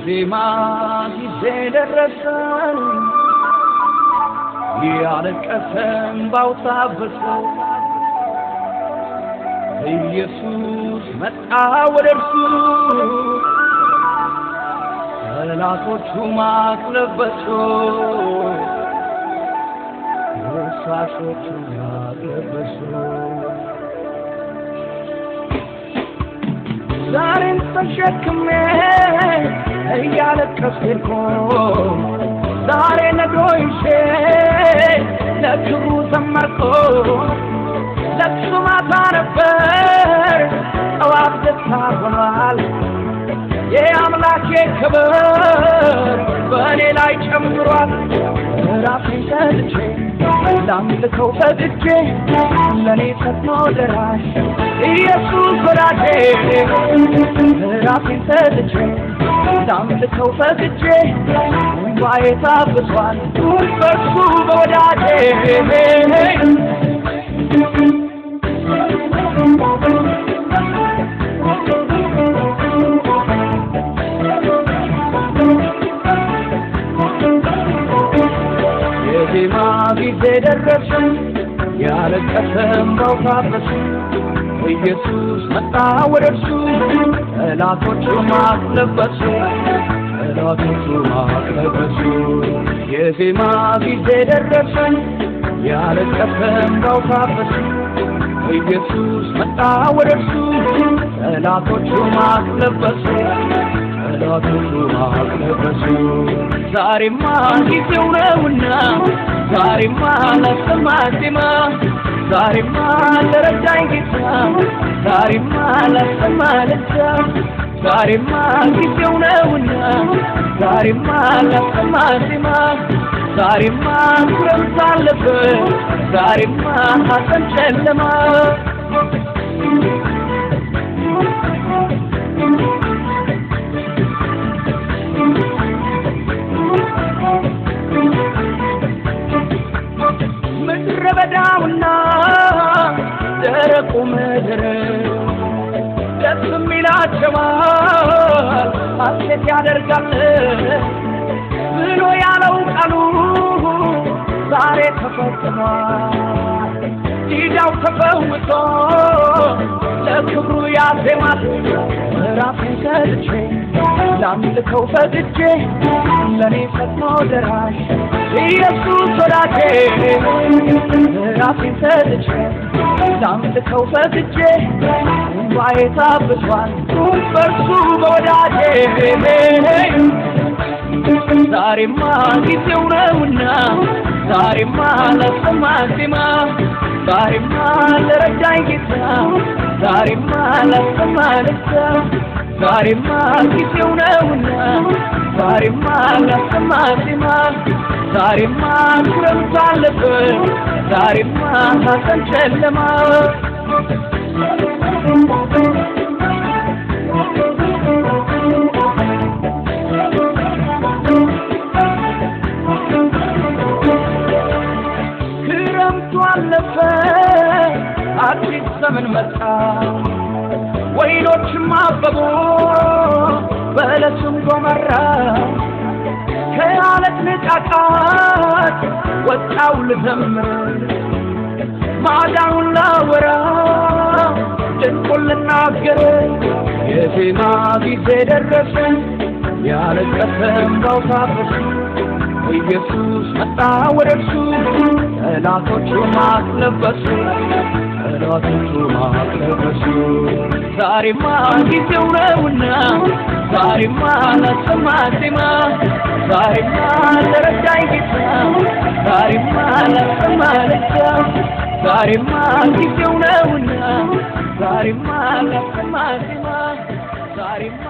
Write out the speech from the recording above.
የዜማ ጊዜ ደረሰን ያለቀሰን ባውታበሰ ኢየሱስ መጣ ወደርሱ ጠላቶቹ ማቅለበሱ ወሳሾቹ ማቅለበሱ ዛሬን ተሸክሜ እያለቀስኩ ዛሬ ነዶይሼ ለክብሩ ዘመርኩ ለቅሶ ማታ ነበር ጠዋት ደስታ ሆኗል የአምላኬ ክብር በእኔ ላይ ጨምሯል ራሴን ሰጥቼ ላምልከው ፈቅጄ ለኔ ፈጥኖ ደራሽ ኢየሱስ ወዳጄ ራሴን ሰጥቼ ላምልከው ፈቅጄ እንባዬ ታብሷል በእርሱ በወዳጄ የዜማ ጊዜ ደረሰ ያለቀሰን ባውታበሱ ኢየሱስ መጣ ወደርሱ ጠላቶቹ ማቅለበሱ የዜማ ጊዜ ደረሰ ያለቀሰን ባውታበሱ ኢየሱስ መጣ ወደርሱ ጠላቶቹ ማቅለበሱ ዛሬማ ጊዜው ነውና ዛሬማ ላሰማ ዜማ ዛሬማ ለረዳኝ ጌታ ዛሬማ ላሰማ ለታ ዛሬማ ጊዜው ነውና ዛሬማ ላሰማ ዜማ ዛሬማ ክረምት አለበት ዛሬማ ሐዘን ጨለማ ምድረ በዳውና ደረቁ ምድር ደስ ይላቸዋል ሐሴት ያደርጋል ብሎ ያለው ቃሉ ዛሬ ተፈጽሟል ዲዳው ተፈውሶ ለክብሩ ያዜማል ራሴን ሰጥቼ ላምልከው ፈቅጄ ለኔ ፈጥኖ ደራሽ ኢየሱስ ወዳጄ ራሴን ሰጥቼ ላምልከው ፈቅጄ እንባዬ ታብሷል በእርሱ በወዳጄ ዛሬማ ጊዜው ነውና ዛሬማ ላሰማ ዜማ ዛሬማ ለረዳኝ ጌታ ዛሬማ ላሰማ ደስታ ዛሬማ ጊዜው ነውና ዛሬማ ላሰማ ዜማ ዛሬማ ክረምት አለበት ዛሬማ ሐዘን ጨለማ ክረምቱ አለፈ አዲስ ዘመን መጣ ወይኖችም አበቡ በለሱም ጎመራ ከዓለት ንቃቃት ወጣው ልዘምር ማዳኑን ላወራ ድንቁን ልናገር የዜማ ጊዜ ደረሰ ያለቀሰን ባውታበሱ ኢየሱስ መጣ ወደርሱ ጠላቶቹ ማቅለበሱ ዛሬማ ጊዜው ነውና ዛሬማ ላሰማ ዜማ ዛሬማ ለረዳኝ ጌታ ዛሬማ ላሰማ ለታ ዛሬማ ጊዜው ነውና ዛሬማ ላሰማ ዜማ ዛሬማ